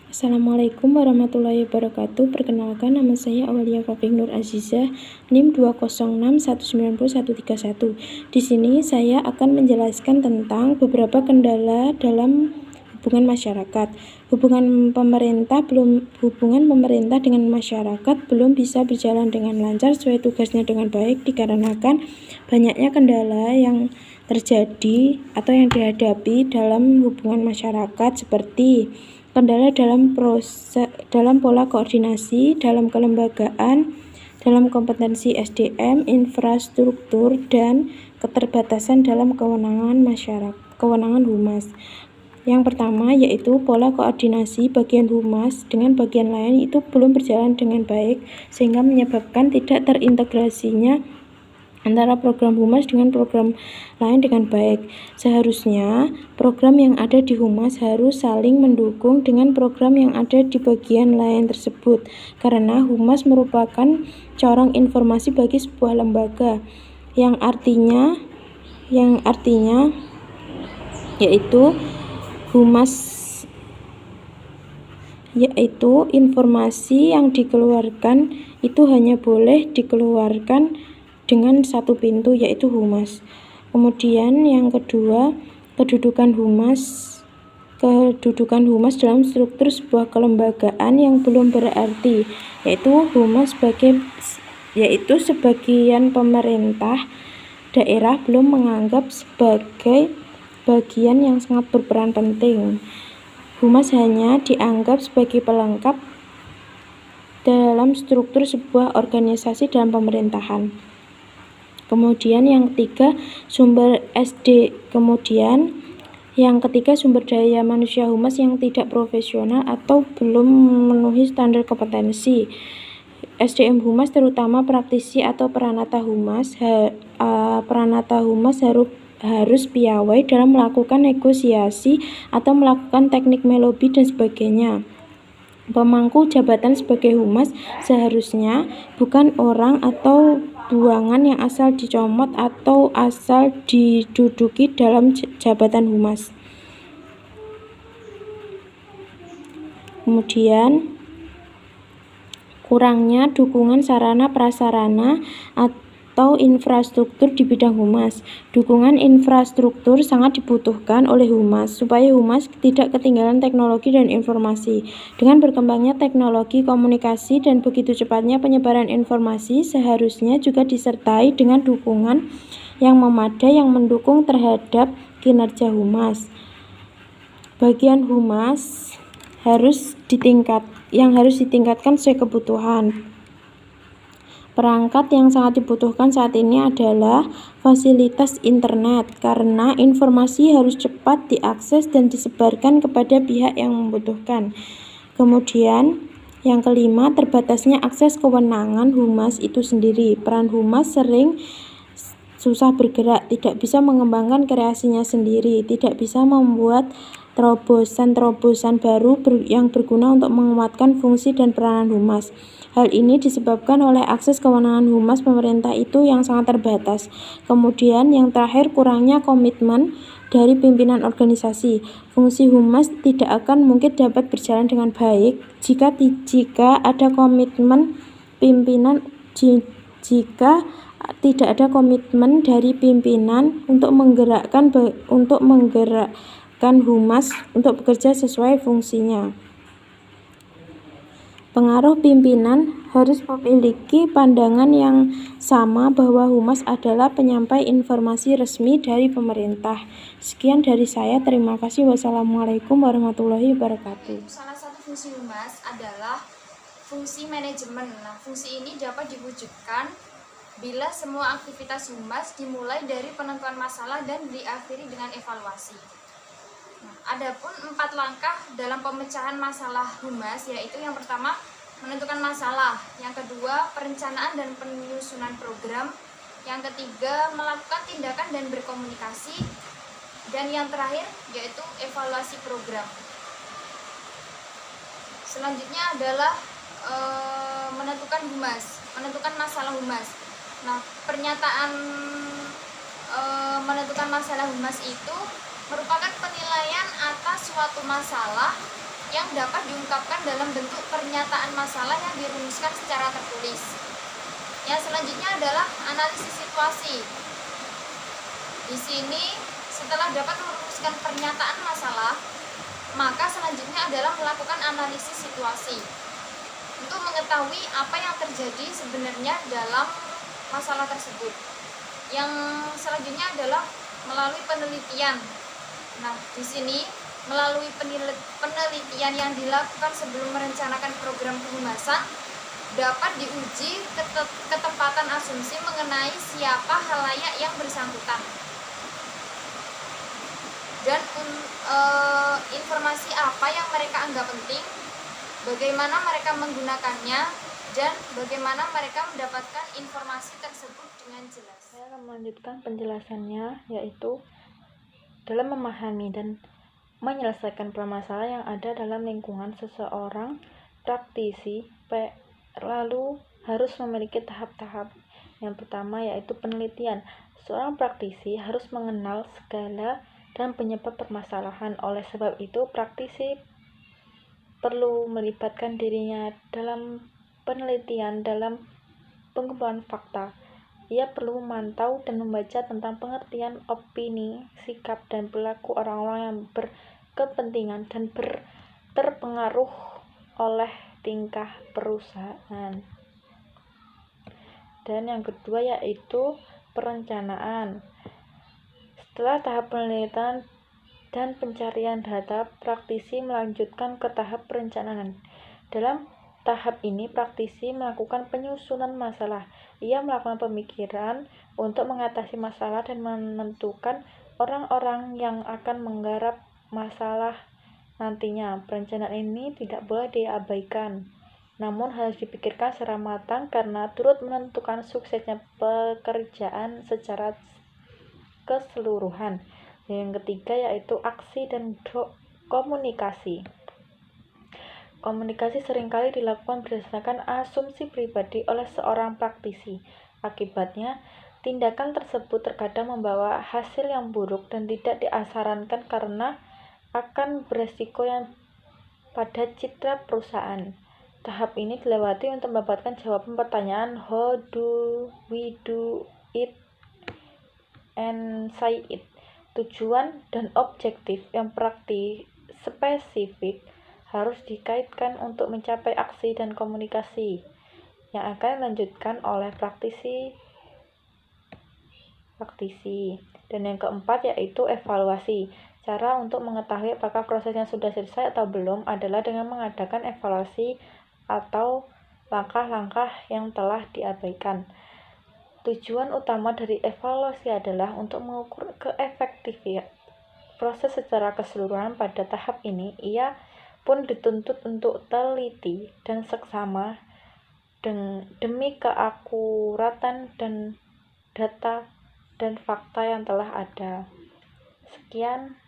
Assalamualaikum warahmatullahi wabarakatuh. Perkenalkan, nama saya Aulia Fafik Nur Azizah, NIM 206190131. Di sini saya akan menjelaskan tentang beberapa kendala dalam hubungan masyarakat. Hubungan pemerintah dengan masyarakat belum bisa berjalan dengan lancar sesuai tugasnya dengan baik dikarenakan banyaknya kendala yang terjadi atau yang dihadapi dalam hubungan masyarakat, seperti kendala dalam pola koordinasi, dalam kelembagaan, dalam kompetensi SDM, infrastruktur, dan keterbatasan dalam kewenangan humas. Yang pertama yaitu pola koordinasi bagian humas dengan bagian lain itu belum berjalan dengan baik, sehingga menyebabkan tidak terintegrasinya antara program humas dengan program lain dengan baik. Seharusnya program yang ada di humas harus saling mendukung dengan program yang ada di bagian lain tersebut, karena humas merupakan corong informasi bagi sebuah lembaga, yang artinya yaitu informasi yang dikeluarkan itu hanya boleh dikeluarkan dengan satu pintu, yaitu humas. Kemudian yang kedua, kedudukan humas dalam struktur sebuah kelembagaan yang belum berarti, yaitu sebagian pemerintah daerah belum menganggap sebagai bagian yang sangat berperan penting. Humas hanya dianggap sebagai pelengkap dalam struktur sebuah organisasi dalam pemerintahan. Kemudian yang ketiga, sumber daya manusia humas yang tidak profesional atau belum memenuhi standar kompetensi. SDM humas, terutama praktisi atau peranata humas, harus piawai dalam melakukan negosiasi atau melakukan teknik melobi dan sebagainya. Pemangku jabatan sebagai humas seharusnya bukan orang atau buangan yang asal dicomot atau asal diduduki dalam jabatan humas. Kemudian kurangnya dukungan sarana prasarana atau infrastruktur di bidang humas. Dukungan infrastruktur sangat dibutuhkan oleh humas supaya humas tidak ketinggalan teknologi dan informasi. Dengan berkembangnya teknologi komunikasi dan begitu cepatnya penyebaran informasi, seharusnya juga disertai dengan dukungan yang memadai yang mendukung terhadap kinerja humas. Bagian humas yang harus ditingkatkan sesuai kebutuhan. Perangkat yang sangat dibutuhkan saat ini adalah fasilitas internet, karena informasi harus cepat diakses dan disebarkan kepada pihak yang membutuhkan. Kemudian yang kelima, terbatasnya akses kewenangan humas itu sendiri. Peran humas sering susah bergerak, tidak bisa mengembangkan kreasinya sendiri, tidak bisa membuat terobosan baru yang berguna untuk menguatkan fungsi dan peranan humas. Hal ini disebabkan oleh akses kewenangan humas pemerintah itu yang sangat terbatas. Kemudian yang terakhir, kurangnya komitmen dari pimpinan organisasi. Fungsi humas tidak akan mungkin dapat berjalan dengan baik jika ada komitmen pimpinan tidak ada komitmen dari pimpinan untuk menggerakkan humas untuk bekerja sesuai fungsinya. Pengaruh pimpinan harus memiliki pandangan yang sama bahwa humas adalah penyampai informasi resmi dari pemerintah. Sekian dari saya, terima kasih. Wassalamualaikum warahmatullahi wabarakatuh. Salah satu fungsi humas adalah fungsi manajemen. Nah, fungsi ini dapat diwujudkan bila semua aktivitas humas dimulai dari penentuan masalah dan diakhiri dengan evaluasi. Adapun 4 langkah dalam pemecahan masalah humas, yaitu yang pertama menentukan masalah, yang kedua perencanaan dan penyusunan program, yang ketiga melakukan tindakan dan berkomunikasi, dan yang terakhir yaitu evaluasi program. Selanjutnya adalah menentukan masalah humas. Nah, pernyataan menentukan masalah humas itu merupakan penilaian atas suatu masalah yang dapat diungkapkan dalam bentuk pernyataan masalah yang dirumuskan secara tertulis. Yang selanjutnya adalah analisis situasi. Di sini setelah dapat merumuskan pernyataan masalah, maka selanjutnya adalah melakukan analisis situasi untuk mengetahui apa yang terjadi sebenarnya dalam masalah tersebut. Yang selanjutnya adalah melalui penelitian. Nah, di sini melalui penelitian yang dilakukan sebelum merencanakan program pehumasan dapat diuji ketepatan asumsi mengenai siapa halayak yang bersangkutan dan informasi apa yang mereka anggap penting, bagaimana mereka menggunakannya, dan bagaimana mereka mendapatkan informasi tersebut dengan jelas. Saya akan melanjutkan penjelasannya, yaitu dalam memahami dan menyelesaikan permasalahan yang ada dalam lingkungan seseorang praktisi lalu harus memiliki tahap-tahap. Yang pertama yaitu penelitian. Seorang praktisi harus mengenal segala dan penyebab permasalahan. Oleh sebab itu, praktisi perlu melibatkan dirinya dalam penelitian dalam pengumpulan fakta. Ia perlu memantau dan membaca tentang pengertian, opini, sikap, dan perilaku orang-orang yang berkepentingan dan terpengaruh oleh tingkah perusahaan. Dan yang kedua yaitu perencanaan. Setelah tahap penelitian dan pencarian data, praktisi melanjutkan ke tahap perencanaan. Dalam tahap ini, praktisi melakukan penyusunan masalah. Ia melakukan pemikiran untuk mengatasi masalah dan menentukan orang-orang yang akan menggarap masalah nantinya. Perencanaan ini tidak boleh diabaikan, namun harus dipikirkan secara matang karena turut menentukan suksesnya pekerjaan secara keseluruhan. Yang ketiga yaitu aksi dan komunikasi. Komunikasi seringkali dilakukan berdasarkan asumsi pribadi oleh seorang praktisi. Akibatnya, tindakan tersebut terkadang membawa hasil yang buruk dan tidak disarankan karena akan beresiko yang pada citra perusahaan. Tahap ini dilewati untuk mendapatkan jawaban pertanyaan how do we do it and say it. Tujuan dan objektif yang spesifik harus dikaitkan untuk mencapai aksi dan komunikasi yang akan dilanjutkan oleh praktisi. Dan yang keempat yaitu evaluasi. Cara untuk mengetahui apakah prosesnya sudah selesai atau belum adalah dengan mengadakan evaluasi atau langkah-langkah yang telah diabaikan. Tujuan utama dari evaluasi adalah untuk mengukur keefektifan proses secara keseluruhan. Pada tahap ini, ia pun dituntut untuk teliti dan seksama demi keakuratan dan data dan fakta yang telah ada. Sekian.